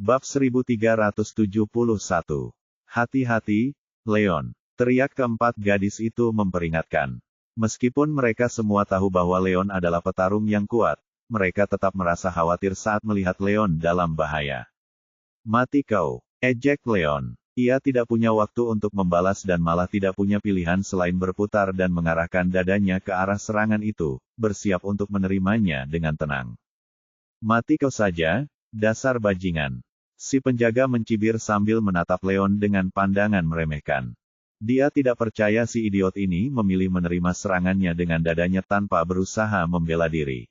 Bab 1371. Hati-hati, Leon. Teriak keempat gadis itu memperingatkan. Meskipun mereka semua tahu bahwa Leon adalah petarung yang kuat, mereka tetap merasa khawatir saat melihat Leon dalam bahaya. Mati kau, ejek Leon. Ia tidak punya waktu untuk membalas dan malah tidak punya pilihan selain berputar dan mengarahkan dadanya ke arah serangan itu, bersiap untuk menerimanya dengan tenang. Mati kau saja, dasar bajingan. Si penjaga mencibir sambil menatap Leon dengan pandangan meremehkan. Dia tidak percaya si idiot ini memilih menerima serangannya dengan dadanya tanpa berusaha membela diri.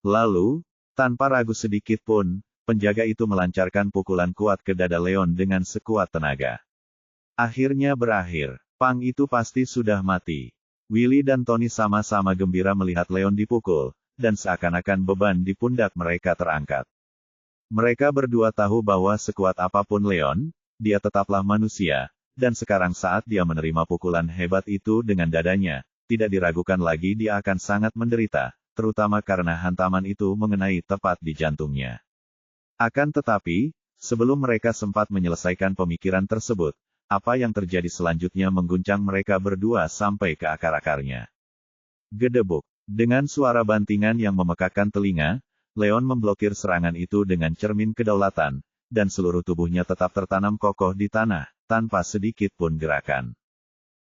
Lalu, tanpa ragu sedikit pun, penjaga itu melancarkan pukulan kuat ke dada Leon dengan sekuat tenaga. Akhirnya berakhir. Pang itu pasti sudah mati. Willy dan Tony sama-sama gembira melihat Leon dipukul, dan seakan-akan beban di pundak mereka terangkat. Mereka berdua tahu bahwa sekuat apapun Leon, dia tetaplah manusia, dan sekarang saat dia menerima pukulan hebat itu dengan dadanya, tidak diragukan lagi dia akan sangat menderita, terutama karena hantaman itu mengenai tepat di jantungnya. Akan tetapi, sebelum mereka sempat menyelesaikan pemikiran tersebut, apa yang terjadi selanjutnya mengguncang mereka berdua sampai ke akar-akarnya. Gedebuk. Dengan suara bantingan yang memekakkan telinga, Leon memblokir serangan itu dengan cermin kedaulatan, dan seluruh tubuhnya tetap tertanam kokoh di tanah, tanpa sedikit pun gerakan.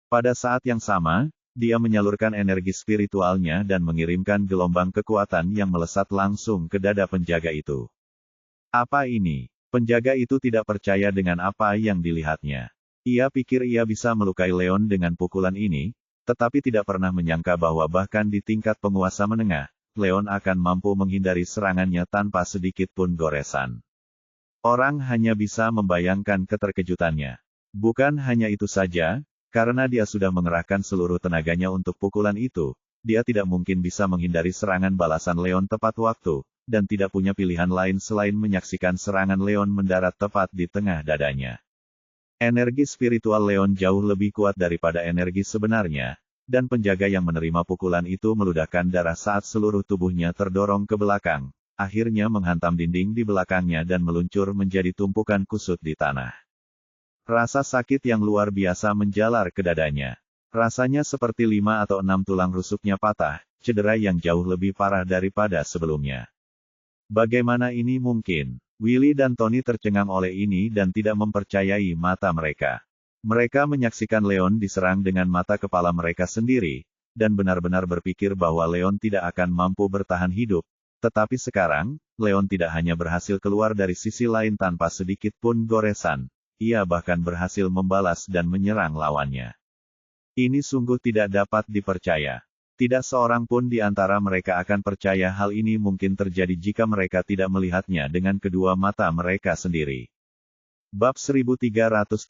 Pada saat yang sama, dia menyalurkan energi spiritualnya dan mengirimkan gelombang kekuatan yang melesat langsung ke dada penjaga itu. Apa ini? Penjaga itu tidak percaya dengan apa yang dilihatnya. Ia pikir ia bisa melukai Leon dengan pukulan ini, tetapi tidak pernah menyangka bahwa bahkan di tingkat penguasa menengah, Leon akan mampu menghindari serangannya tanpa sedikit pun goresan. Orang hanya bisa membayangkan keterkejutannya. Bukan hanya itu saja, karena dia sudah mengerahkan seluruh tenaganya untuk pukulan itu, dia tidak mungkin bisa menghindari serangan balasan Leon tepat waktu, dan tidak punya pilihan lain selain menyaksikan serangan Leon mendarat tepat di tengah dadanya. Energi spiritual Leon jauh lebih kuat daripada energi sebenarnya, dan penjaga yang menerima pukulan itu meludahkan darah saat seluruh tubuhnya terdorong ke belakang, akhirnya menghantam dinding di belakangnya dan meluncur menjadi tumpukan kusut di tanah. Rasa sakit yang luar biasa menjalar ke dadanya. Rasanya seperti 5 atau 6 tulang rusuknya patah, cedera yang jauh lebih parah daripada sebelumnya. Bagaimana ini mungkin? Willy dan Tony tercengang oleh ini dan tidak mempercayai mata mereka. Mereka menyaksikan Leon diserang dengan mata kepala mereka sendiri, dan benar-benar berpikir bahwa Leon tidak akan mampu bertahan hidup. Tetapi sekarang, Leon tidak hanya berhasil keluar dari sisi lain tanpa sedikit pun goresan, ia bahkan berhasil membalas dan menyerang lawannya. Ini sungguh tidak dapat dipercaya. Tidak seorang pun di antara mereka akan percaya hal ini mungkin terjadi jika mereka tidak melihatnya dengan kedua mata mereka sendiri. Bab 1372.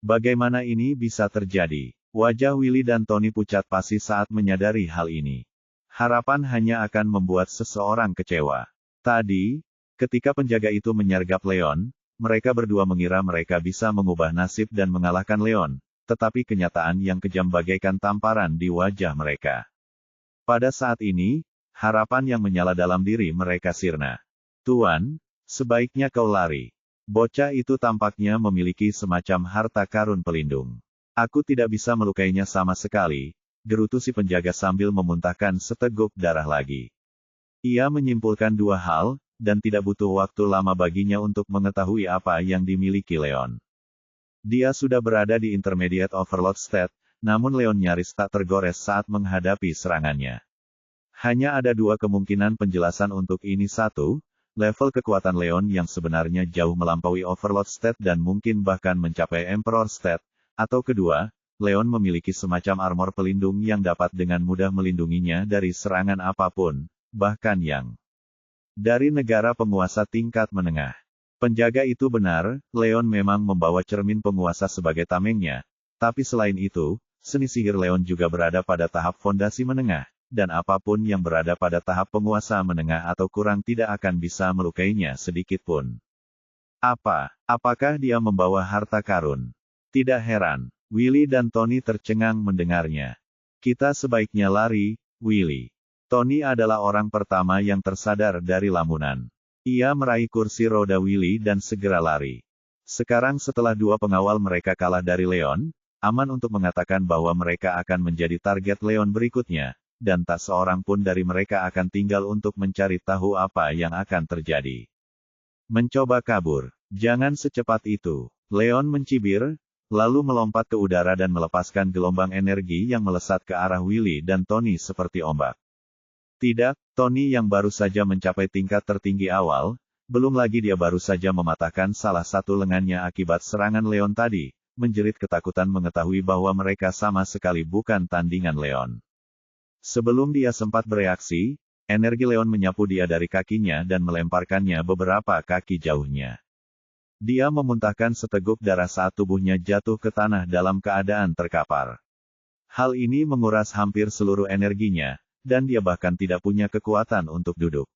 Bagaimana ini bisa terjadi? Wajah Willy dan Tony pucat pasi saat menyadari hal ini. Harapan hanya akan membuat seseorang kecewa. Tadi, ketika penjaga itu menyergap Leon, mereka berdua mengira mereka bisa mengubah nasib dan mengalahkan Leon, tetapi kenyataan yang kejam bagaikan tamparan di wajah mereka. Pada saat ini, harapan yang menyala dalam diri mereka sirna. Tuan, sebaiknya kau lari. Bocah itu tampaknya memiliki semacam harta karun pelindung. Aku tidak bisa melukainya sama sekali, gerutu si penjaga sambil memuntahkan seteguk darah lagi. Ia menyimpulkan dua hal, dan tidak butuh waktu lama baginya untuk mengetahui apa yang dimiliki Leon. Dia sudah berada di Intermediate Overload State, namun Leon nyaris tak tergores saat menghadapi serangannya. Hanya ada dua kemungkinan penjelasan untuk ini. Satu, level kekuatan Leon yang sebenarnya jauh melampaui Overload State dan mungkin bahkan mencapai Emperor State, atau kedua, Leon memiliki semacam armor pelindung yang dapat dengan mudah melindunginya dari serangan apapun, bahkan yang dari negara penguasa tingkat menengah. Penjaga itu benar, Leon memang membawa cermin penguasa sebagai tamengnya, tapi selain itu, seni sihir Leon juga berada pada tahap fondasi menengah, dan apapun yang berada pada tahap penguasa menengah atau kurang tidak akan bisa melukainya sedikit pun. Apakah dia membawa harta karun? Tidak heran, Willy dan Tony tercengang mendengarnya. Kita sebaiknya lari, Willy. Tony adalah orang pertama yang tersadar dari lamunan. Ia meraih kursi roda Willy dan segera lari. Sekarang setelah dua pengawal mereka kalah dari Leon, aman untuk mengatakan bahwa mereka akan menjadi target Leon berikutnya, dan tak seorang pun dari mereka akan tinggal untuk mencari tahu apa yang akan terjadi. Mencoba kabur. Jangan secepat itu. Leon mencibir, lalu melompat ke udara dan melepaskan gelombang energi yang melesat ke arah Willy dan Tony seperti ombak. Tidak, Tony yang baru saja mencapai tingkat tertinggi awal, belum lagi dia baru saja mematahkan salah satu lengannya akibat serangan Leon tadi, menjerit ketakutan mengetahui bahwa mereka sama sekali bukan tandingan Leon. Sebelum dia sempat bereaksi, energi Leon menyapu dia dari kakinya dan melemparkannya beberapa kaki jauhnya. Dia memuntahkan seteguk darah saat tubuhnya jatuh ke tanah dalam keadaan terkapar. Hal ini menguras hampir seluruh energinya, dan dia bahkan tidak punya kekuatan untuk duduk.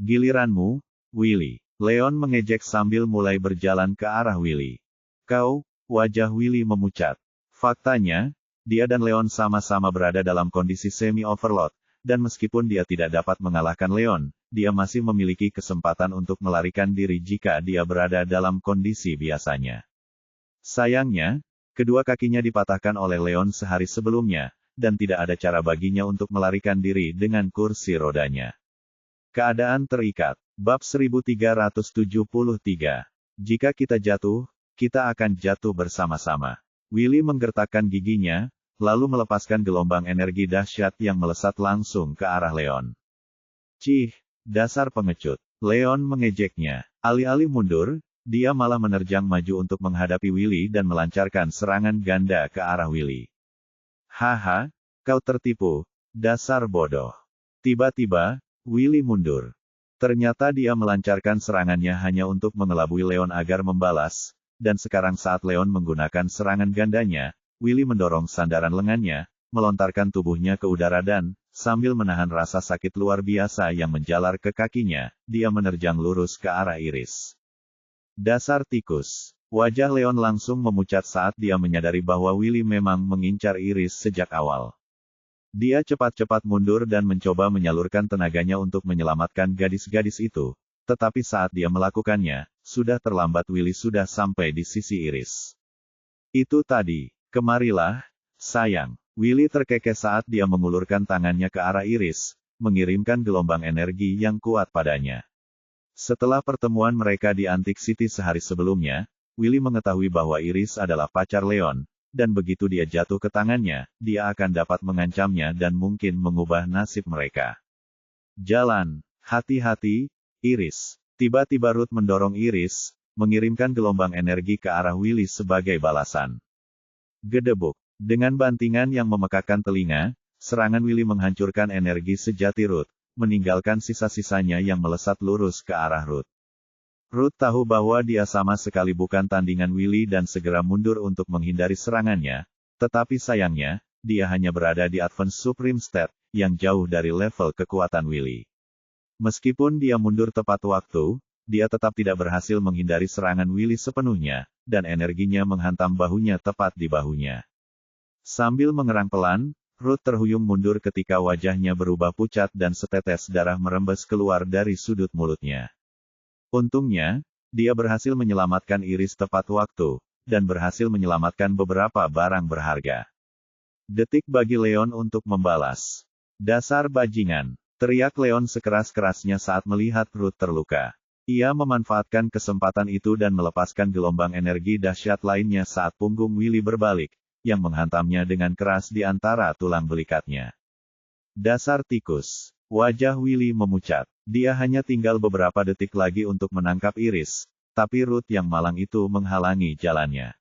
Giliranmu, Willy. Leon mengejek sambil mulai berjalan ke arah Willy. Kau, wajah Willy memucat. Faktanya, dia dan Leon sama-sama berada dalam kondisi semi-overload, dan meskipun dia tidak dapat mengalahkan Leon, dia masih memiliki kesempatan untuk melarikan diri jika dia berada dalam kondisi biasanya. Sayangnya, kedua kakinya dipatahkan oleh Leon sehari sebelumnya, dan tidak ada cara baginya untuk melarikan diri dengan kursi rodanya. Keadaan terikat. Bab 1373. Jika kita jatuh, kita akan jatuh bersama-sama. Willy menggertakkan giginya, lalu melepaskan gelombang energi dahsyat yang melesat langsung ke arah Leon. Cih, dasar pengecut. Leon mengejeknya. Alih-alih mundur, dia malah menerjang maju untuk menghadapi Willy dan melancarkan serangan ganda ke arah Willy. Haha, kau tertipu, dasar bodoh. Tiba-tiba, Willy mundur. Ternyata dia melancarkan serangannya hanya untuk mengelabui Leon agar membalas, dan sekarang saat Leon menggunakan serangan gandanya, Willy mendorong sandaran lengannya, melontarkan tubuhnya ke udara dan, sambil menahan rasa sakit luar biasa yang menjalar ke kakinya, dia menerjang lurus ke arah Iris. Dasar tikus. Wajah Leon langsung memucat saat dia menyadari bahwa Willy memang mengincar Iris sejak awal. Dia cepat-cepat mundur dan mencoba menyalurkan tenaganya untuk menyelamatkan gadis-gadis itu, tetapi saat dia melakukannya, sudah terlambat. Willy sudah sampai di sisi Iris. Itu tadi, kemarilah, sayang. Willy terkekeh saat dia mengulurkan tangannya ke arah Iris, mengirimkan gelombang energi yang kuat padanya. Setelah pertemuan mereka di Antique City sehari sebelumnya, Willy mengetahui bahwa Iris adalah pacar Leon, dan begitu dia jatuh ke tangannya, dia akan dapat mengancamnya dan mungkin mengubah nasib mereka. Jalan, hati-hati, Iris. Tiba-tiba Ruth mendorong Iris, mengirimkan gelombang energi ke arah Willy sebagai balasan. Gedebuk. Dengan bantingan yang memekakkan telinga, serangan Willy menghancurkan energi sejati Ruth, meninggalkan sisa-sisanya yang melesat lurus ke arah Ruth. Ruth tahu bahwa dia sama sekali bukan tandingan Willy dan segera mundur untuk menghindari serangannya, tetapi sayangnya, dia hanya berada di Advanced Supreme State, yang jauh dari level kekuatan Willy. Meskipun dia mundur tepat waktu, dia tetap tidak berhasil menghindari serangan Willy sepenuhnya, dan energinya menghantam bahunya tepat di bahunya. Sambil mengerang pelan, Ruth terhuyung mundur ketika wajahnya berubah pucat dan setetes darah merembes keluar dari sudut mulutnya. Untungnya, dia berhasil menyelamatkan Iris tepat waktu, dan berhasil menyelamatkan beberapa barang berharga. Detik bagi Leon untuk membalas. Dasar bajingan, teriak Leon sekeras-kerasnya saat melihat Ruth terluka. Ia memanfaatkan kesempatan itu dan melepaskan gelombang energi dahsyat lainnya saat punggung Willy berbalik, yang menghantamnya dengan keras di antara tulang belikatnya. Dasar tikus. Wajah Willy memucat. Dia hanya tinggal beberapa detik lagi untuk menangkap Iris, tapi Ruth yang malang itu menghalangi jalannya.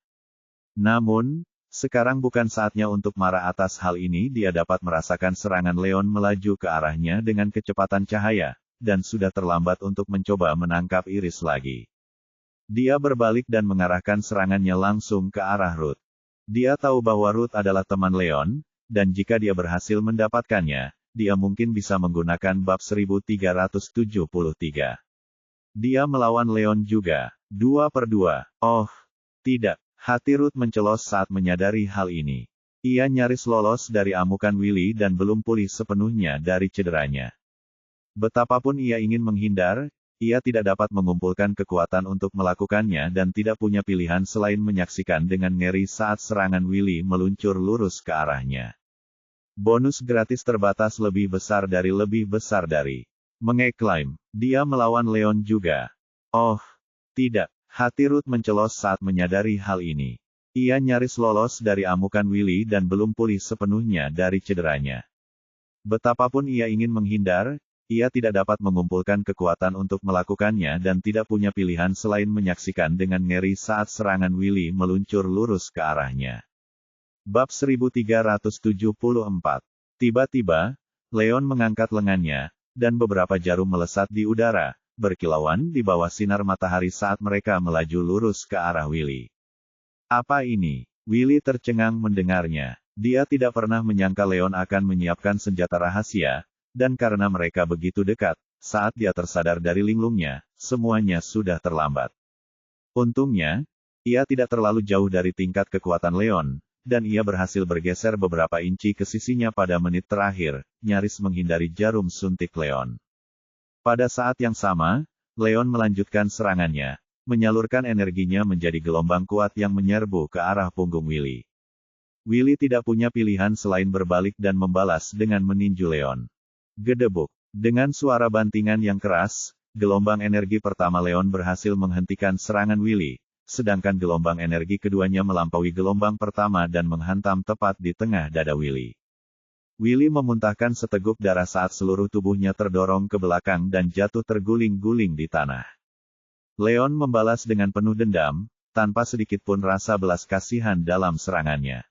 Namun, sekarang bukan saatnya untuk marah atas hal ini. Dia dapat merasakan serangan Leon melaju ke arahnya dengan kecepatan cahaya, dan sudah terlambat untuk mencoba menangkap Iris lagi. Dia berbalik dan mengarahkan serangannya langsung ke arah Ruth. Dia tahu bahwa Ruth adalah teman Leon, dan jika dia berhasil mendapatkannya, dia mungkin bisa menggunakan bab 1373. Dia melawan Leon juga, 2 per 2. Oh, tidak. Hati Ruth mencelos saat menyadari hal ini. Ia nyaris lolos dari amukan Willy dan belum pulih sepenuhnya dari cederanya. Betapapun ia ingin menghindar, ia tidak dapat mengumpulkan kekuatan untuk melakukannya dan tidak punya pilihan selain menyaksikan dengan ngeri saat serangan Willy meluncur lurus ke arahnya. Bonus gratis terbatas lebih besar dari. Mengeklaim, dia melawan Leon juga. Oh, tidak. Hati Ruth mencelos saat menyadari hal ini. Ia nyaris lolos dari amukan Willy dan belum pulih sepenuhnya dari cederanya. Betapapun ia ingin menghindar, ia tidak dapat mengumpulkan kekuatan untuk melakukannya dan tidak punya pilihan selain menyaksikan dengan ngeri saat serangan Willy meluncur lurus ke arahnya. Bab 1374. Tiba-tiba, Leon mengangkat lengannya, dan beberapa jarum melesat di udara, berkilauan di bawah sinar matahari saat mereka melaju lurus ke arah Willy. Apa ini? Willy tercengang mendengarnya. Dia tidak pernah menyangka Leon akan menyiapkan senjata rahasia, dan karena mereka begitu dekat, saat dia tersadar dari linglungnya, semuanya sudah terlambat. Untungnya, ia tidak terlalu jauh dari tingkat kekuatan Leon, dan ia berhasil bergeser beberapa inci ke sisinya pada menit terakhir, nyaris menghindari jarum suntik Leon. Pada saat yang sama, Leon melanjutkan serangannya, menyalurkan energinya menjadi gelombang kuat yang menyerbu ke arah punggung Willy. Willy tidak punya pilihan selain berbalik dan membalas dengan meninju Leon. Gedebuk. Dengan suara bantingan yang keras, gelombang energi pertama Leon berhasil menghentikan serangan Willy, sedangkan gelombang energi keduanya melampaui gelombang pertama dan menghantam tepat di tengah dada Willy. Willy memuntahkan seteguk darah saat seluruh tubuhnya terdorong ke belakang dan jatuh terguling-guling di tanah. Leon membalas dengan penuh dendam, tanpa sedikit pun rasa belas kasihan dalam serangannya.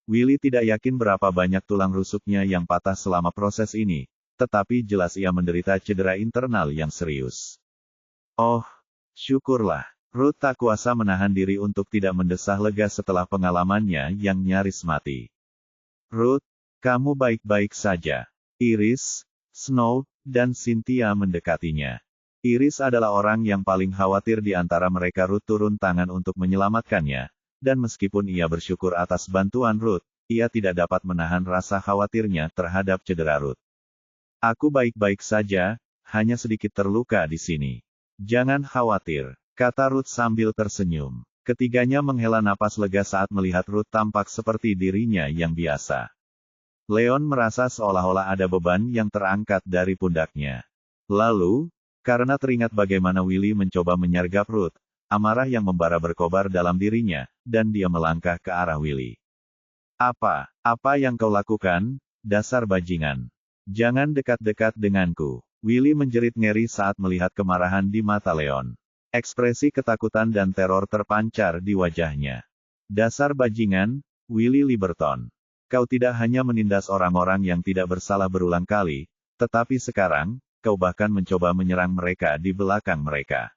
Willy tidak yakin berapa banyak tulang rusuknya yang patah selama proses ini, tetapi jelas ia menderita cedera internal yang serius. Oh, syukurlah. Ruth tak kuasa menahan diri untuk tidak mendesah lega setelah pengalamannya yang nyaris mati. Ruth, kamu baik-baik saja. Iris, Snow, dan Cynthia mendekatinya. Iris adalah orang yang paling khawatir di antara mereka. Ruth turun tangan untuk menyelamatkannya, dan meskipun ia bersyukur atas bantuan Ruth, ia tidak dapat menahan rasa khawatirnya terhadap cedera Ruth. Aku baik-baik saja, hanya sedikit terluka di sini. Jangan khawatir, kata Ruth sambil tersenyum. Ketiganya menghela napas lega saat melihat Ruth tampak seperti dirinya yang biasa. Leon merasa seolah-olah ada beban yang terangkat dari pundaknya. Lalu, karena teringat bagaimana Willy mencoba menyergap Ruth, amarah yang membara berkobar dalam dirinya, dan dia melangkah ke arah Willy. Apa yang kau lakukan, dasar bajingan? Jangan dekat-dekat denganku. Willy menjerit ngeri saat melihat kemarahan di mata Leon. Ekspresi ketakutan dan teror terpancar di wajahnya. Dasar bajingan, Willy Liberton. Kau tidak hanya menindas orang-orang yang tidak bersalah berulang kali, tetapi sekarang, kau bahkan mencoba menyerang mereka di belakang mereka.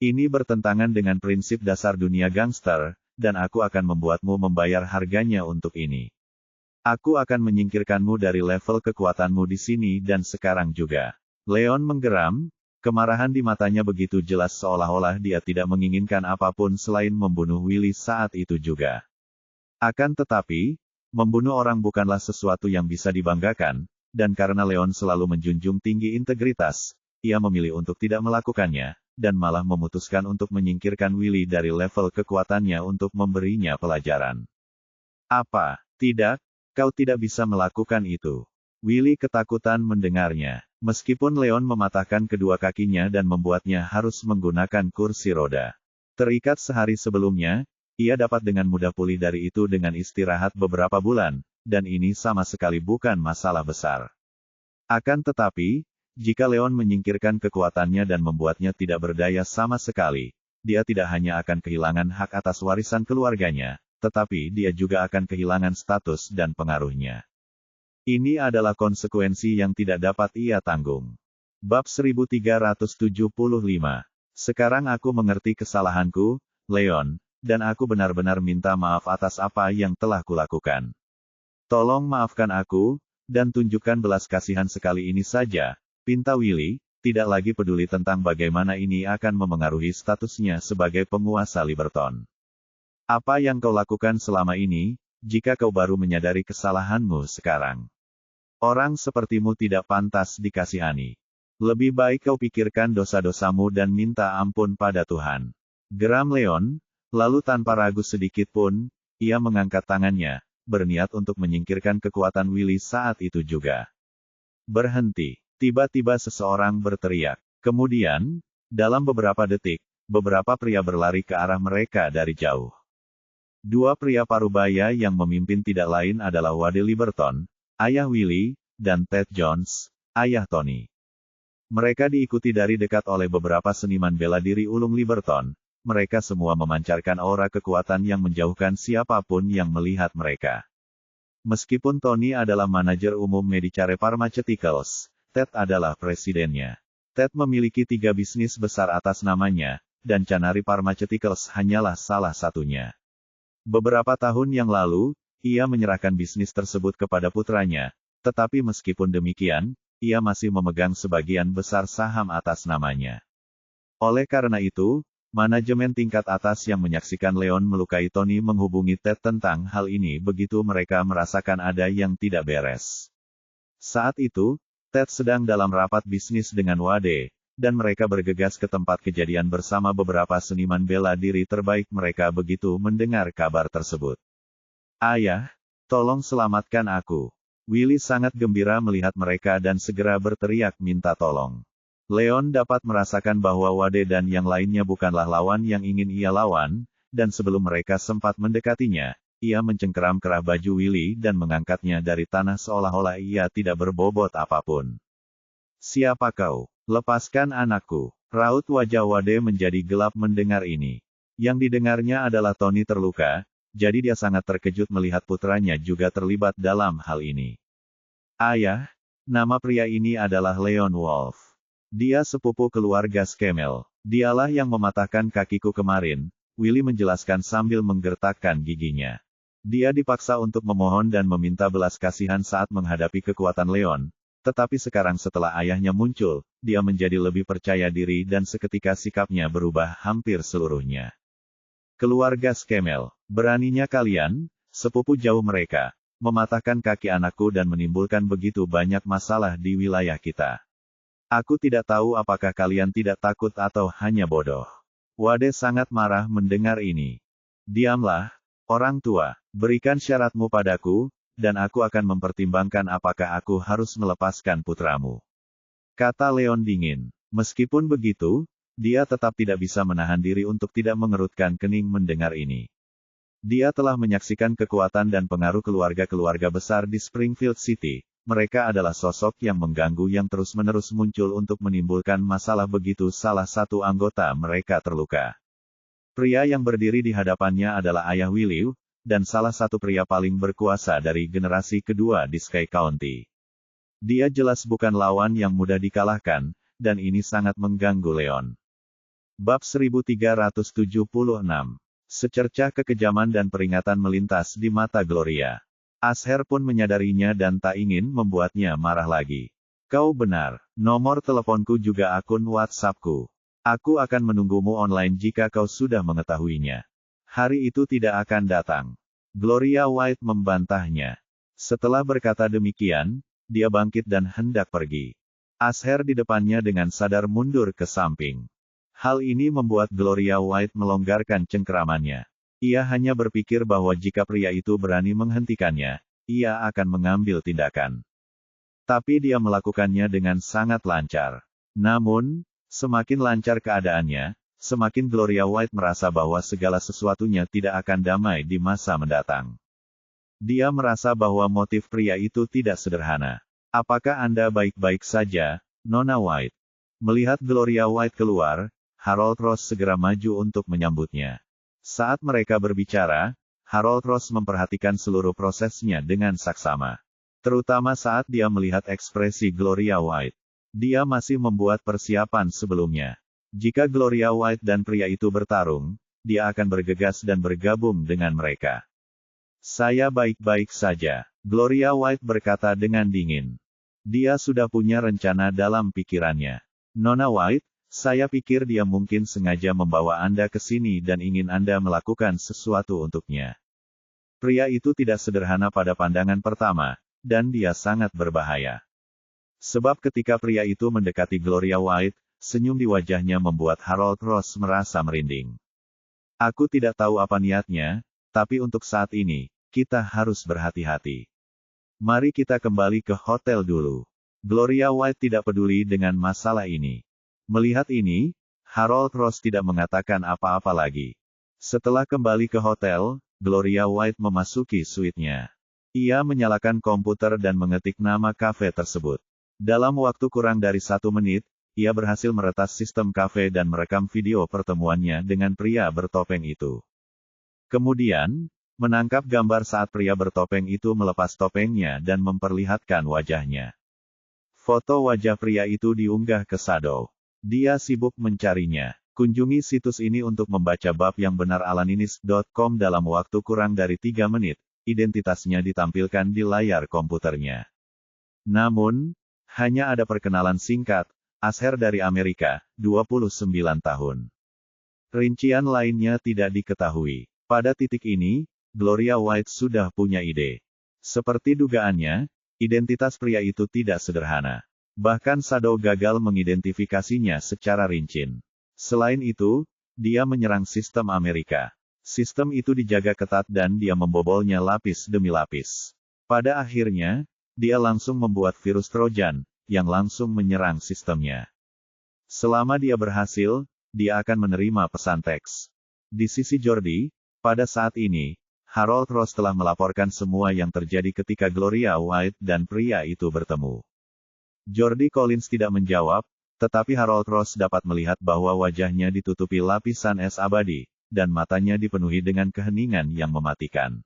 Ini bertentangan dengan prinsip dasar dunia gangster, dan aku akan membuatmu membayar harganya untuk ini. Aku akan menyingkirkanmu dari level kekuatanmu di sini dan sekarang juga. Leon menggeram, kemarahan di matanya begitu jelas seolah-olah dia tidak menginginkan apapun selain membunuh Willy saat itu juga. Akan tetapi, membunuh orang bukanlah sesuatu yang bisa dibanggakan, dan karena Leon selalu menjunjung tinggi integritas, ia memilih untuk tidak melakukannya, dan malah memutuskan untuk menyingkirkan Willy dari level kekuatannya untuk memberinya pelajaran. Apa? Tidak? Kau tidak bisa melakukan itu. Willy ketakutan mendengarnya. Meskipun Leon mematahkan kedua kakinya dan membuatnya harus menggunakan kursi roda. Terikat sehari sebelumnya, ia dapat dengan mudah pulih dari itu dengan istirahat beberapa bulan, dan ini sama sekali bukan masalah besar. Akan tetapi, jika Leon menyingkirkan kekuatannya dan membuatnya tidak berdaya sama sekali, dia tidak hanya akan kehilangan hak atas warisan keluarganya, tetapi dia juga akan kehilangan status dan pengaruhnya. Ini adalah konsekuensi yang tidak dapat ia tanggung. Bab 1375. Sekarang aku mengerti kesalahanku, Leon, dan aku benar-benar minta maaf atas apa yang telah kulakukan. Tolong maafkan aku, dan tunjukkan belas kasihan sekali ini saja, pinta Willy, tidak lagi peduli tentang bagaimana ini akan memengaruhi statusnya sebagai penguasa Liberton. Apa yang kau lakukan selama ini, jika kau baru menyadari kesalahanmu sekarang? Orang sepertimu tidak pantas dikasihani. Lebih baik kau pikirkan dosa-dosamu dan minta ampun pada Tuhan. Geram Leon, lalu tanpa ragu sedikit pun, ia mengangkat tangannya, berniat untuk menyingkirkan kekuatan Willy saat itu juga. Berhenti. Tiba-tiba seseorang berteriak. Kemudian, dalam beberapa detik, beberapa pria berlari ke arah mereka dari jauh. Dua pria parubaya yang memimpin tidak lain adalah Wade Liberton, ayah Willy, dan Ted Jones, ayah Tony. Mereka diikuti dari dekat oleh beberapa seniman bela diri ulung Liberton. Mereka semua memancarkan aura kekuatan yang menjauhkan siapapun yang melihat mereka. Meskipun Tony adalah manajer umum Medicare Pharmaceuticals, Ted adalah presidennya. Ted memiliki 3 bisnis besar atas namanya, dan Canary Pharmaceuticals hanyalah salah satunya. Beberapa tahun yang lalu, ia menyerahkan bisnis tersebut kepada putranya, tetapi meskipun demikian, ia masih memegang sebagian besar saham atas namanya. Oleh karena itu, manajemen tingkat atas yang menyaksikan Leon melukai Tony menghubungi Ted tentang hal ini begitu mereka merasakan ada yang tidak beres. Saat itu, Ted sedang dalam rapat bisnis dengan Wade, dan mereka bergegas ke tempat kejadian bersama beberapa seniman bela diri terbaik mereka begitu mendengar kabar tersebut. Ayah, tolong selamatkan aku. Willy sangat gembira melihat mereka dan segera berteriak minta tolong. Leon dapat merasakan bahwa Wade dan yang lainnya bukanlah lawan yang ingin ia lawan, dan sebelum mereka sempat mendekatinya, ia mencengkeram kerah baju Willy dan mengangkatnya dari tanah seolah-olah ia tidak berbobot apapun. Siapa kau? Lepaskan anakku. Raut wajah Wade menjadi gelap mendengar ini. Yang didengarnya adalah Tony terluka, jadi dia sangat terkejut melihat putranya juga terlibat dalam hal ini. Ayah, nama pria ini adalah Leon Wolf. Dia sepupu keluarga Skemel. Dialah yang mematahkan kakiku kemarin, Willy menjelaskan sambil menggertakkan giginya. Dia dipaksa untuk memohon dan meminta belas kasihan saat menghadapi kekuatan Leon, tetapi sekarang setelah ayahnya muncul, dia menjadi lebih percaya diri dan seketika sikapnya berubah hampir seluruhnya. Keluarga Skemel, beraninya kalian, sepupu jauh mereka, mematahkan kaki anakku dan menimbulkan begitu banyak masalah di wilayah kita. Aku tidak tahu apakah kalian tidak takut atau hanya bodoh. Wade sangat marah mendengar ini. Diamlah, orang tua, berikan syaratmu padaku, dan aku akan mempertimbangkan apakah aku harus melepaskan putramu. Kata Leon dingin. Meskipun begitu, dia tetap tidak bisa menahan diri untuk tidak mengerutkan kening mendengar ini. Dia telah menyaksikan kekuatan dan pengaruh keluarga-keluarga besar di Springfield City. Mereka adalah sosok yang mengganggu yang terus-menerus muncul untuk menimbulkan masalah begitu salah satu anggota mereka terluka. Pria yang berdiri di hadapannya adalah ayah Willy, dan salah satu pria paling berkuasa dari generasi kedua di Sky County. Dia jelas bukan lawan yang mudah dikalahkan, dan ini sangat mengganggu Leon. Bab 1376. Secercah kekejaman dan peringatan melintas di mata Gloria. Asher pun menyadarinya dan tak ingin membuatnya marah lagi. Kau benar, nomor teleponku juga akun WhatsAppku. Aku akan menunggumu online jika kau sudah mengetahuinya. Hari itu tidak akan datang. Gloria White membantahnya. Setelah berkata demikian, dia bangkit dan hendak pergi. Asher di depannya dengan sadar mundur ke samping. Hal ini membuat Gloria White melonggarkan cengkeramannya. Ia hanya berpikir bahwa jika pria itu berani menghentikannya, ia akan mengambil tindakan. Tapi dia melakukannya dengan sangat lancar. Namun, semakin lancar keadaannya, semakin Gloria White merasa bahwa segala sesuatunya tidak akan damai di masa mendatang. Dia merasa bahwa motif pria itu tidak sederhana. Apakah Anda baik-baik saja, Nona White? Melihat Gloria White keluar, Harold Ross segera maju untuk menyambutnya. Saat mereka berbicara, Harold Ross memperhatikan seluruh prosesnya dengan saksama. Terutama saat dia melihat ekspresi Gloria White. Dia masih membuat persiapan sebelumnya. Jika Gloria White dan pria itu bertarung, dia akan bergegas dan bergabung dengan mereka. Saya baik-baik saja, Gloria White berkata dengan dingin. Dia sudah punya rencana dalam pikirannya. Nona White, saya pikir dia mungkin sengaja membawa Anda ke sini dan ingin Anda melakukan sesuatu untuknya. Pria itu tidak sederhana pada pandangan pertama, dan dia sangat berbahaya. Sebab ketika pria itu mendekati Gloria White, senyum di wajahnya membuat Harold Ross merasa merinding. Aku tidak tahu apa niatnya, tapi untuk saat ini, kita harus berhati-hati. Mari kita kembali ke hotel dulu. Gloria White tidak peduli dengan masalah ini. Melihat ini, Harold Ross tidak mengatakan apa-apa lagi. Setelah kembali ke hotel, Gloria White memasuki suite-nya. Ia menyalakan komputer dan mengetik nama kafe tersebut. Dalam waktu kurang dari 1 menit, ia berhasil meretas sistem kafe dan merekam video pertemuannya dengan pria bertopeng itu. Kemudian, menangkap gambar saat pria bertopeng itu melepas topengnya dan memperlihatkan wajahnya. Foto wajah pria itu diunggah ke Shadow. Dia sibuk mencarinya. Kunjungi situs ini untuk membaca bab yang benar alaninis.com dalam waktu kurang dari 3 menit. Identitasnya ditampilkan di layar komputernya. Namun, hanya ada perkenalan singkat, Asher dari Amerika, 29 tahun. Rincian lainnya tidak diketahui. Pada titik ini, Gloria White sudah punya ide. Seperti dugaannya, identitas pria itu tidak sederhana. Bahkan Shadow gagal mengidentifikasinya secara rinci. Selain itu, dia menyerang sistem Amerika. Sistem itu dijaga ketat dan dia membobolnya lapis demi lapis. Pada akhirnya, dia langsung membuat virus Trojan, yang langsung menyerang sistemnya. Selama dia berhasil, dia akan menerima pesan teks. Di sisi Jordi, pada saat ini, Harold Ross telah melaporkan semua yang terjadi ketika Gloria White dan pria itu bertemu. Jordi Collins tidak menjawab, tetapi Harold Ross dapat melihat bahwa wajahnya ditutupi lapisan es abadi, dan matanya dipenuhi dengan keheningan yang mematikan.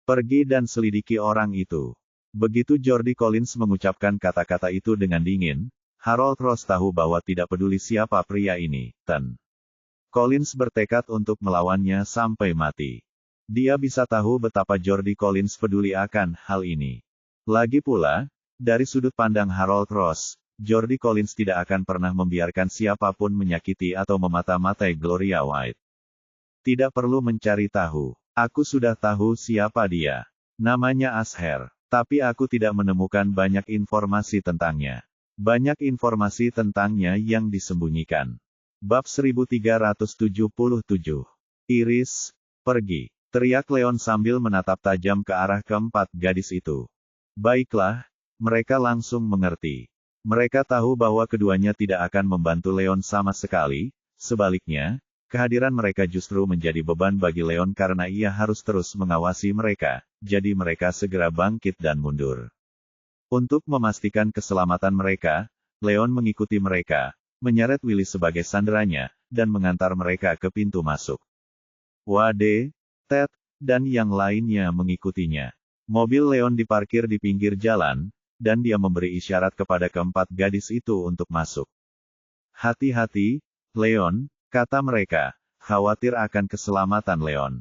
Pergi dan selidiki orang itu. Begitu Jordi Collins mengucapkan kata-kata itu dengan dingin, Harold Ross tahu bahwa tidak peduli siapa pria ini, Collins bertekad untuk melawannya sampai mati. Dia bisa tahu betapa Jordi Collins peduli akan hal ini. Lagi pula, dari sudut pandang Harold Ross, Jordi Collins tidak akan pernah membiarkan siapapun menyakiti atau memata-matai Gloria White. Tidak perlu mencari tahu. Aku sudah tahu siapa dia. Namanya Asher. Tapi aku tidak menemukan banyak informasi tentangnya. Banyak informasi tentangnya yang disembunyikan. Bab 1377. Iris, pergi. Teriak Leon sambil menatap tajam ke arah keempat gadis itu. Baiklah, mereka langsung mengerti. Mereka tahu bahwa keduanya tidak akan membantu Leon sama sekali, sebaliknya, kehadiran mereka justru menjadi beban bagi Leon karena ia harus terus mengawasi mereka, jadi mereka segera bangkit dan mundur. Untuk memastikan keselamatan mereka, Leon mengikuti mereka, menyeret Willy sebagai sanderanya, dan mengantar mereka ke pintu masuk. Wade, Ted, dan yang lainnya mengikutinya. Mobil Leon diparkir di pinggir jalan, dan dia memberi isyarat kepada keempat gadis itu untuk masuk. Hati-hati, Leon, kata mereka, khawatir akan keselamatan Leon.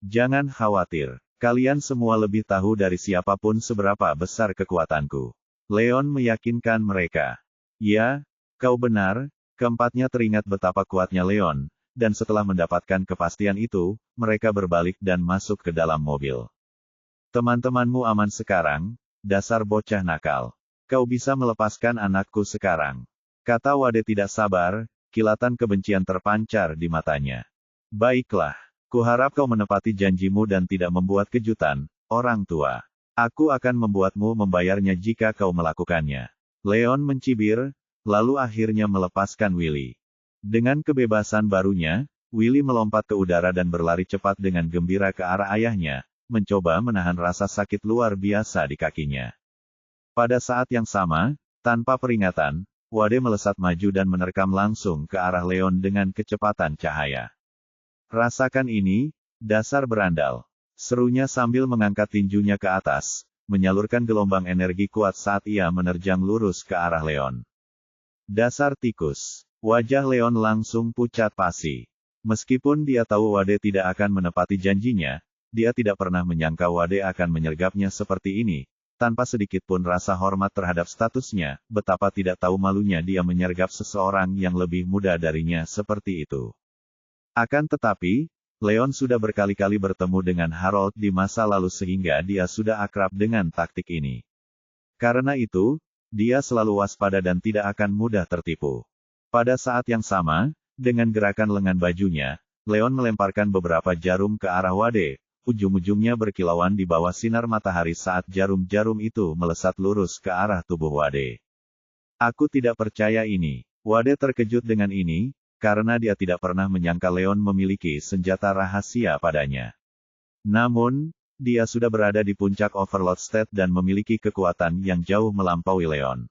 Jangan khawatir, kalian semua lebih tahu dari siapapun seberapa besar kekuatanku. Leon meyakinkan mereka. Ya, kau benar, keempatnya teringat betapa kuatnya Leon, dan setelah mendapatkan kepastian itu, mereka berbalik dan masuk ke dalam mobil. Teman-temanmu aman sekarang, dasar bocah nakal. Kau bisa melepaskan anakku sekarang. Kata Wade tidak sabar, kilatan kebencian terpancar di matanya. Baiklah, kuharap kau menepati janjimu dan tidak membuat kejutan, orang tua. Aku akan membuatmu membayarnya jika kau melakukannya. Leon mencibir, lalu akhirnya melepaskan Willy. Dengan kebebasan barunya, Willy melompat ke udara dan berlari cepat dengan gembira ke arah ayahnya, mencoba menahan rasa sakit luar biasa di kakinya. Pada saat yang sama, tanpa peringatan, Wade melesat maju dan menerkam langsung ke arah Leon dengan kecepatan cahaya. Rasakan ini, dasar berandal. Serunya sambil mengangkat tinjunya ke atas, menyalurkan gelombang energi kuat saat ia menerjang lurus ke arah Leon. Dasar tikus. Wajah Leon langsung pucat pasi. Meskipun dia tahu Wade tidak akan menepati janjinya, dia tidak pernah menyangka Wade akan menyergapnya seperti ini. Tanpa sedikit pun rasa hormat terhadap statusnya, betapa tidak tahu malunya dia menyergap seseorang yang lebih muda darinya seperti itu. Akan tetapi, Leon sudah berkali-kali bertemu dengan Harold di masa lalu sehingga dia sudah akrab dengan taktik ini. Karena itu, Dia selalu waspada dan tidak akan mudah tertipu. Pada saat yang sama, dengan gerakan lengan bajunya, Leon melemparkan beberapa jarum ke arah Wade. Ujung-ujungnya berkilauan di bawah sinar matahari saat jarum-jarum itu melesat lurus ke arah tubuh Wade. Aku tidak percaya ini. Wade terkejut dengan ini, karena dia tidak pernah menyangka Leon memiliki senjata rahasia padanya. Namun, dia sudah berada di puncak Overlord State dan memiliki kekuatan yang jauh melampaui Leon.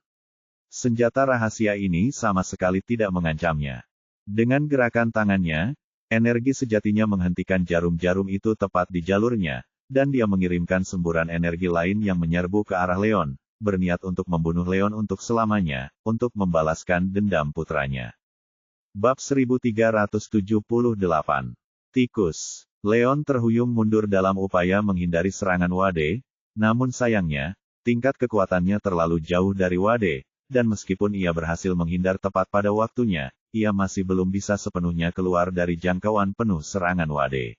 Senjata rahasia ini sama sekali tidak mengancamnya. Dengan gerakan tangannya, energi sejatinya menghentikan jarum-jarum itu tepat di jalurnya, dan dia mengirimkan semburan energi lain yang menyerbu ke arah Leon, berniat untuk membunuh Leon untuk selamanya, untuk membalaskan dendam putranya. Bab 1378. Tikus. Leon terhuyung mundur dalam upaya menghindari serangan Wade, namun sayangnya, tingkat kekuatannya terlalu jauh dari Wade, dan meskipun ia berhasil menghindar tepat pada waktunya, ia masih belum bisa sepenuhnya keluar dari jangkauan penuh serangan Wade.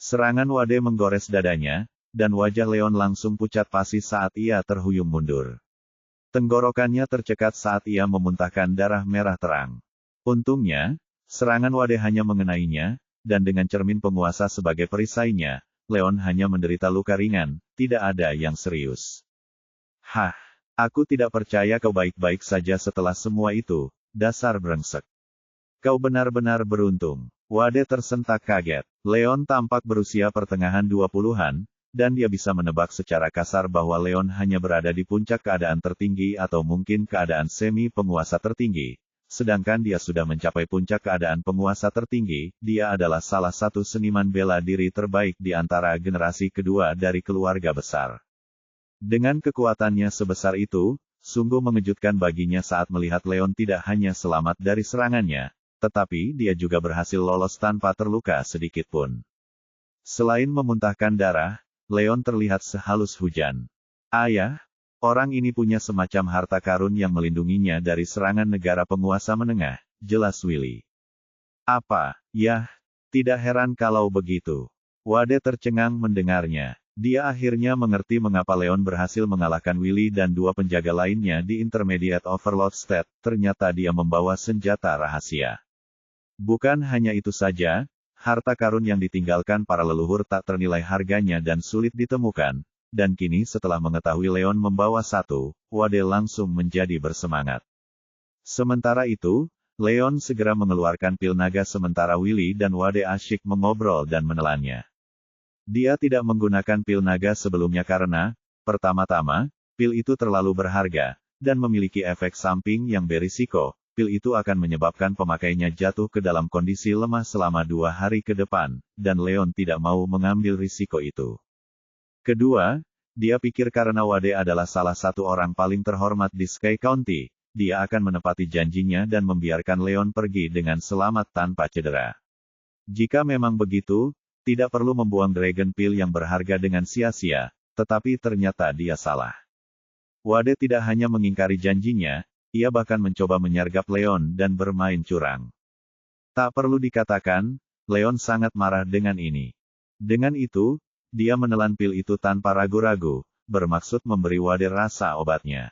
Serangan Wade menggores dadanya, dan wajah Leon langsung pucat pasi saat ia terhuyung mundur. Tenggorokannya tercekat saat ia memuntahkan darah merah terang. Untungnya, serangan Wade hanya mengenainya, dan dengan cermin penguasa sebagai perisainya, Leon hanya menderita luka ringan, tidak ada yang serius. Hah, aku tidak percaya kau baik-baik saja setelah semua itu, dasar brengsek. Kau benar-benar beruntung. Wade tersentak kaget. Leon tampak berusia pertengahan 20-an, dan dia bisa menebak secara kasar bahwa Leon hanya berada di puncak keadaan tertinggi atau mungkin keadaan semi-penguasa tertinggi. Sedangkan dia sudah mencapai puncak keadaan penguasa tertinggi, dia adalah salah satu seniman bela diri terbaik di antara generasi kedua dari keluarga besar. Dengan kekuatannya sebesar itu, sungguh mengejutkan baginya saat melihat Leon tidak hanya selamat dari serangannya, tetapi dia juga berhasil lolos tanpa terluka sedikitpun. Selain memuntahkan darah, Leon terlihat sehalus hujan. Ayah, orang ini punya semacam harta karun yang melindunginya dari serangan negara penguasa menengah, jelas Willy. Apa, yah, tidak heran kalau begitu. Wade tercengang mendengarnya. Dia akhirnya mengerti mengapa Leon berhasil mengalahkan Willy dan dua penjaga lainnya di Intermediate Overlord State, ternyata dia membawa senjata rahasia. Bukan hanya itu saja, harta karun yang ditinggalkan para leluhur tak ternilai harganya dan sulit ditemukan, dan kini setelah mengetahui Leon membawa satu, Wade langsung menjadi bersemangat. Sementara itu, Leon segera mengeluarkan pil naga sementara Willy dan Wade asyik mengobrol dan menelannya. Dia tidak menggunakan pil naga sebelumnya karena, pertama-tama, pil itu terlalu berharga, dan memiliki efek samping yang berisiko. Pil itu akan menyebabkan pemakainya jatuh ke dalam kondisi lemah selama 2 hari ke depan, dan Leon tidak mau mengambil risiko itu. Kedua, dia pikir karena Wade adalah salah satu orang paling terhormat di Sky County, dia akan menepati janjinya dan membiarkan Leon pergi dengan selamat tanpa cedera. Jika memang begitu, tidak perlu membuang Dragon Pill yang berharga dengan sia-sia, tetapi ternyata dia salah. Wade tidak hanya mengingkari janjinya, ia bahkan mencoba menyergap Leon dan bermain curang. Tak perlu dikatakan, Leon sangat marah dengan ini. Dengan itu, dia menelan pil itu tanpa ragu-ragu, bermaksud memberi Wade rasa obatnya.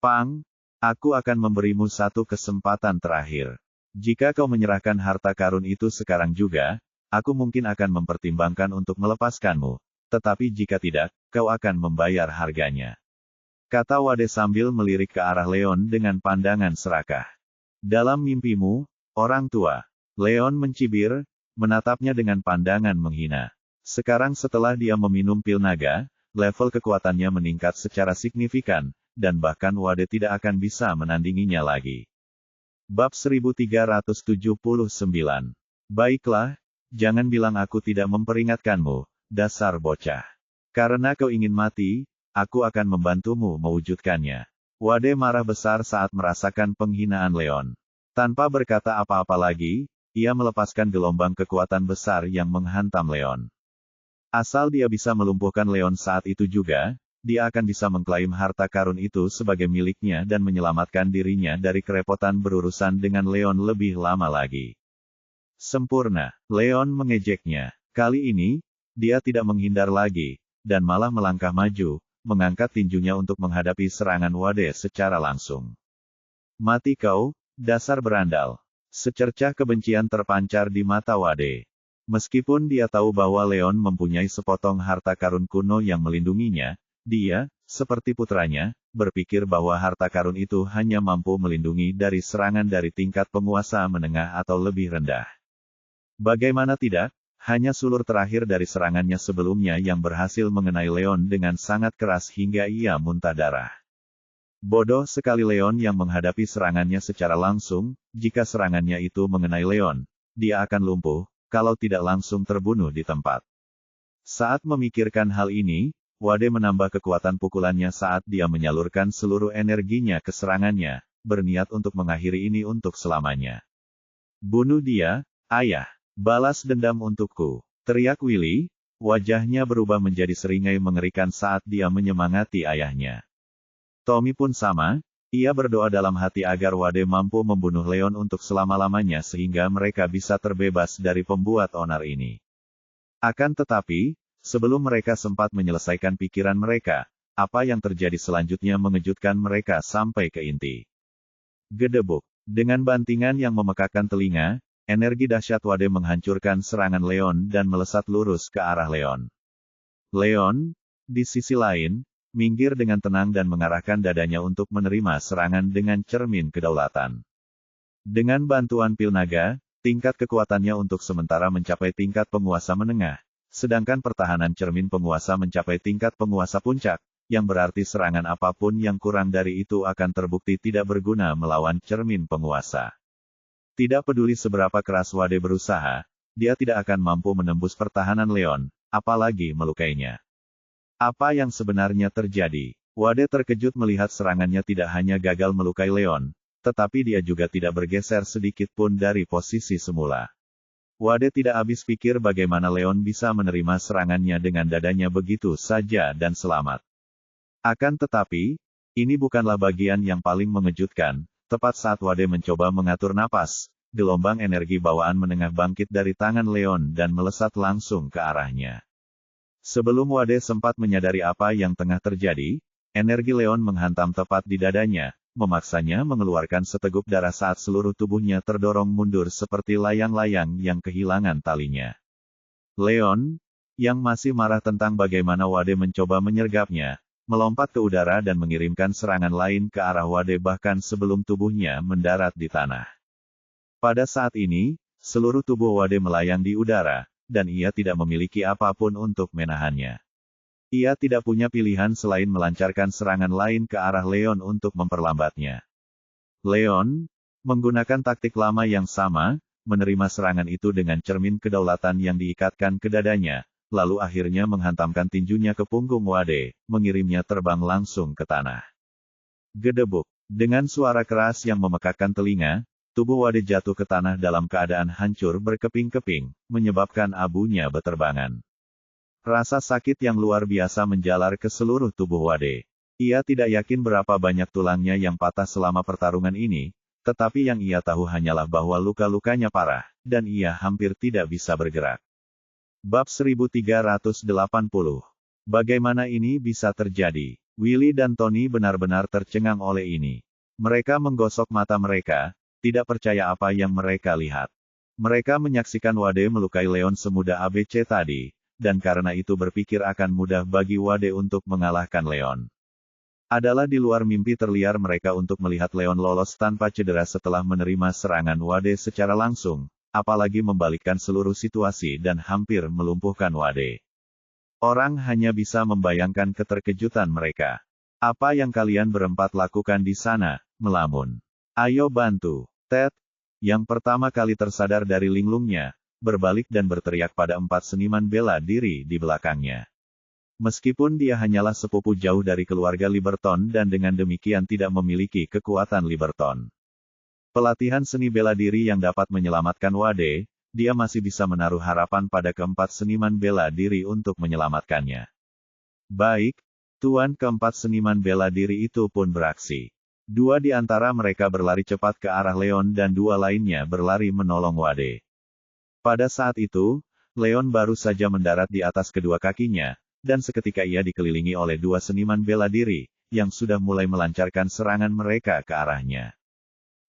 Pang, aku akan memberimu satu kesempatan terakhir. Jika kau menyerahkan harta karun itu sekarang juga, aku mungkin akan mempertimbangkan untuk melepaskanmu, tetapi jika tidak, kau akan membayar harganya. Kata Wade sambil melirik ke arah Leon dengan pandangan serakah. Dalam mimpimu, orang tua. Leon mencibir, menatapnya dengan pandangan menghina. Sekarang setelah dia meminum pil naga, level kekuatannya meningkat secara signifikan, dan bahkan Wade tidak akan bisa menandinginya lagi. Bab 1379. Baiklah, jangan bilang aku tidak memperingatkanmu, dasar bocah. Karena kau ingin mati, aku akan membantumu mewujudkannya. Wade marah besar saat merasakan penghinaan Leon. Tanpa berkata apa-apa lagi, ia melepaskan gelombang kekuatan besar yang menghantam Leon. Asal dia bisa melumpuhkan Leon saat itu juga, dia akan bisa mengklaim harta karun itu sebagai miliknya dan menyelamatkan dirinya dari kerepotan berurusan dengan Leon lebih lama lagi. Sempurna, Leon mengejeknya. Kali ini, dia tidak menghindar lagi, dan malah melangkah maju, mengangkat tinjunya untuk menghadapi serangan Wade secara langsung. Mati kau, dasar berandal. Secercah kebencian terpancar di mata Wade. Meskipun dia tahu bahwa Leon mempunyai sepotong harta karun kuno yang melindunginya, dia, seperti putranya, berpikir bahwa harta karun itu hanya mampu melindungi dari serangan dari tingkat penguasa menengah atau lebih rendah. Bagaimana tidak, hanya sulur terakhir dari serangannya sebelumnya yang berhasil mengenai Leon dengan sangat keras hingga ia muntah darah. Bodoh sekali Leon yang menghadapi serangannya secara langsung, jika serangannya itu mengenai Leon, dia akan lumpuh, kalau tidak langsung terbunuh di tempat. Saat memikirkan hal ini, Wade menambah kekuatan pukulannya saat dia menyalurkan seluruh energinya ke serangannya, berniat untuk mengakhiri ini untuk selamanya. Bunuh dia, ayah. Balas dendam untukku. Teriak Willy, wajahnya berubah menjadi seringai mengerikan saat dia menyemangati ayahnya. Tommy pun sama, ia berdoa dalam hati agar Wade mampu membunuh Leon untuk selama-lamanya sehingga mereka bisa terbebas dari pembuat onar ini. Akan tetapi, sebelum mereka sempat menyelesaikan pikiran mereka, apa yang terjadi selanjutnya mengejutkan mereka sampai ke inti. Gedebuk. Dengan bantingan yang memekakkan telinga, energi dahsyat Wade menghancurkan serangan Leon dan melesat lurus ke arah Leon. Leon, di sisi lain, minggir dengan tenang dan mengarahkan dadanya untuk menerima serangan dengan cermin kedaulatan. Dengan bantuan pil naga, tingkat kekuatannya untuk sementara mencapai tingkat penguasa menengah, sedangkan pertahanan cermin penguasa mencapai tingkat penguasa puncak, yang berarti serangan apapun yang kurang dari itu akan terbukti tidak berguna melawan cermin penguasa. Tidak peduli seberapa keras Wade berusaha, dia tidak akan mampu menembus pertahanan Leon, apalagi melukainya. Apa yang sebenarnya terjadi? Wade terkejut melihat serangannya tidak hanya gagal melukai Leon, tetapi dia juga tidak bergeser sedikit pun dari posisi semula. Wade tidak habis pikir bagaimana Leon bisa menerima serangannya dengan dadanya begitu saja dan selamat. Akan tetapi, ini bukanlah bagian yang paling mengejutkan. Tepat saat Wade mencoba mengatur napas, gelombang energi bawaan menengah bangkit dari tangan Leon dan melesat langsung ke arahnya. Sebelum Wade sempat menyadari apa yang tengah terjadi, energi Leon menghantam tepat di dadanya, memaksanya mengeluarkan seteguk darah saat seluruh tubuhnya terdorong mundur seperti layang-layang yang kehilangan talinya. Leon, yang masih marah tentang bagaimana Wade mencoba menyergapnya, melompat ke udara dan mengirimkan serangan lain ke arah Wade bahkan sebelum tubuhnya mendarat di tanah. Pada saat ini, seluruh tubuh Wade melayang di udara, dan ia tidak memiliki apapun untuk menahannya. Ia tidak punya pilihan selain melancarkan serangan lain ke arah Leon untuk memperlambatnya. Leon, menggunakan taktik lama yang sama, menerima serangan itu dengan cermin kedaulatan yang diikatkan ke dadanya, lalu akhirnya menghantamkan tinjunya ke punggung Wade, mengirimnya terbang langsung ke tanah. Gedebuk. Dengan suara keras yang memekakkan telinga, tubuh Wade jatuh ke tanah dalam keadaan hancur berkeping-keping, menyebabkan abunya beterbangan. Rasa sakit yang luar biasa menjalar ke seluruh tubuh Wade. Ia tidak yakin berapa banyak tulangnya yang patah selama pertarungan ini, tetapi yang ia tahu hanyalah bahwa luka-lukanya parah, dan ia hampir tidak bisa bergerak. Bab 1380. Bagaimana ini bisa terjadi? Willy dan Tony benar-benar tercengang oleh ini. Mereka menggosok mata mereka, tidak percaya apa yang mereka lihat. Mereka menyaksikan Wade melukai Leon semudah ABC tadi, dan karena itu berpikir akan mudah bagi Wade untuk mengalahkan Leon. Adalah di luar mimpi terliar mereka untuk melihat Leon lolos tanpa cedera setelah menerima serangan Wade secara langsung, apalagi membalikkan seluruh situasi dan hampir melumpuhkan Wade. Orang hanya bisa membayangkan keterkejutan mereka. Apa yang kalian berempat lakukan di sana? Melamun. Ayo bantu. Ted, yang pertama kali tersadar dari linglungnya, berbalik dan berteriak pada empat seniman bela diri di belakangnya. Meskipun dia hanyalah sepupu jauh dari keluarga Liberton dan dengan demikian tidak memiliki kekuatan Liberton. Pelatihan seni bela diri yang dapat menyelamatkan Wade, dia masih bisa menaruh harapan pada keempat seniman bela diri untuk menyelamatkannya. Baik, tuan keempat seniman bela diri itu pun beraksi. Dua di antara mereka berlari cepat ke arah Leon dan dua lainnya berlari menolong Wade. Pada saat itu, Leon baru saja mendarat di atas kedua kakinya, dan seketika ia dikelilingi oleh dua seniman bela diri, yang sudah mulai melancarkan serangan mereka ke arahnya.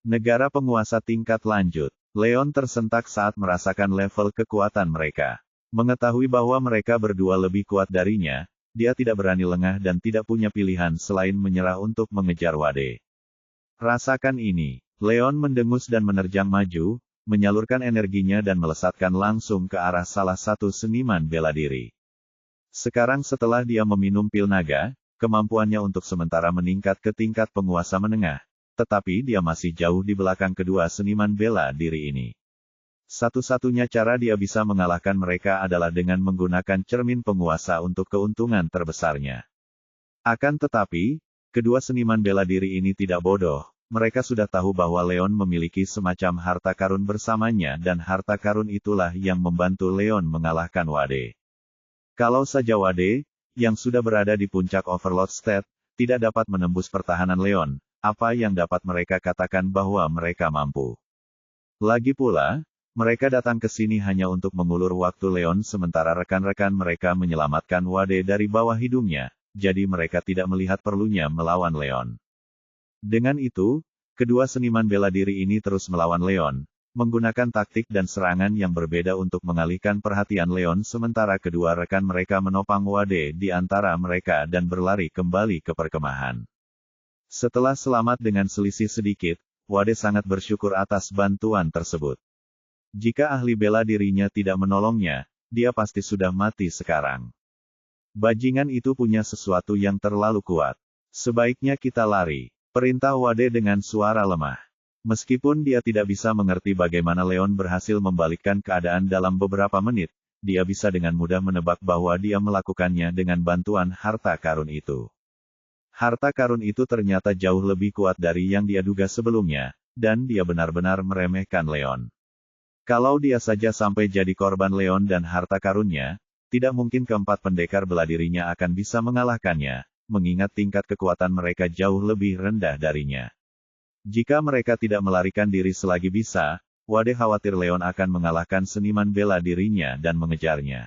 Negara penguasa tingkat lanjut. Leon tersentak saat merasakan level kekuatan mereka. Mengetahui bahwa mereka berdua lebih kuat darinya, dia tidak berani lengah dan tidak punya pilihan selain menyerah untuk mengejar Wade. Rasakan ini. Leon mendengus dan menerjang maju, menyalurkan energinya dan melesatkan langsung ke arah salah satu seniman bela diri. Sekarang setelah dia meminum pil naga, kemampuannya untuk sementara meningkat ke tingkat penguasa menengah, tetapi dia masih jauh di belakang kedua seniman bela diri ini. Satu-satunya cara dia bisa mengalahkan mereka adalah dengan menggunakan cermin penguasa untuk keuntungan terbesarnya. Akan tetapi, kedua seniman bela diri ini tidak bodoh. Mereka sudah tahu bahwa Leon memiliki semacam harta karun bersamanya dan harta karun itulah yang membantu Leon mengalahkan Wade. Kalau saja Wade, yang sudah berada di puncak Overlord State, tidak dapat menembus pertahanan Leon, apa yang dapat mereka katakan bahwa mereka mampu? Lagi pula, mereka datang ke sini hanya untuk mengulur waktu Leon sementara rekan-rekan mereka menyelamatkan Wade dari bawah hidungnya, jadi mereka tidak melihat perlunya melawan Leon. Dengan itu, kedua seniman bela diri ini terus melawan Leon, menggunakan taktik dan serangan yang berbeda untuk mengalihkan perhatian Leon sementara kedua rekan mereka menopang Wade di antara mereka dan berlari kembali ke perkemahan. Setelah selamat dengan selisih sedikit, Wade sangat bersyukur atas bantuan tersebut. Jika ahli bela dirinya tidak menolongnya, dia pasti sudah mati sekarang. Bajingan itu punya sesuatu yang terlalu kuat. Sebaiknya kita lari. Perintah Wade dengan suara lemah. Meskipun dia tidak bisa mengerti bagaimana Leon berhasil membalikkan keadaan dalam beberapa menit, dia bisa dengan mudah menebak bahwa dia melakukannya dengan bantuan harta karun itu. Harta karun itu ternyata jauh lebih kuat dari yang dia duga sebelumnya, dan dia benar-benar meremehkan Leon. Kalau dia saja sampai jadi korban Leon dan harta karunnya, tidak mungkin keempat pendekar bela dirinya akan bisa mengalahkannya, mengingat tingkat kekuatan mereka jauh lebih rendah darinya. Jika mereka tidak melarikan diri selagi bisa, Wade khawatir Leon akan mengalahkan seniman bela dirinya dan mengejarnya.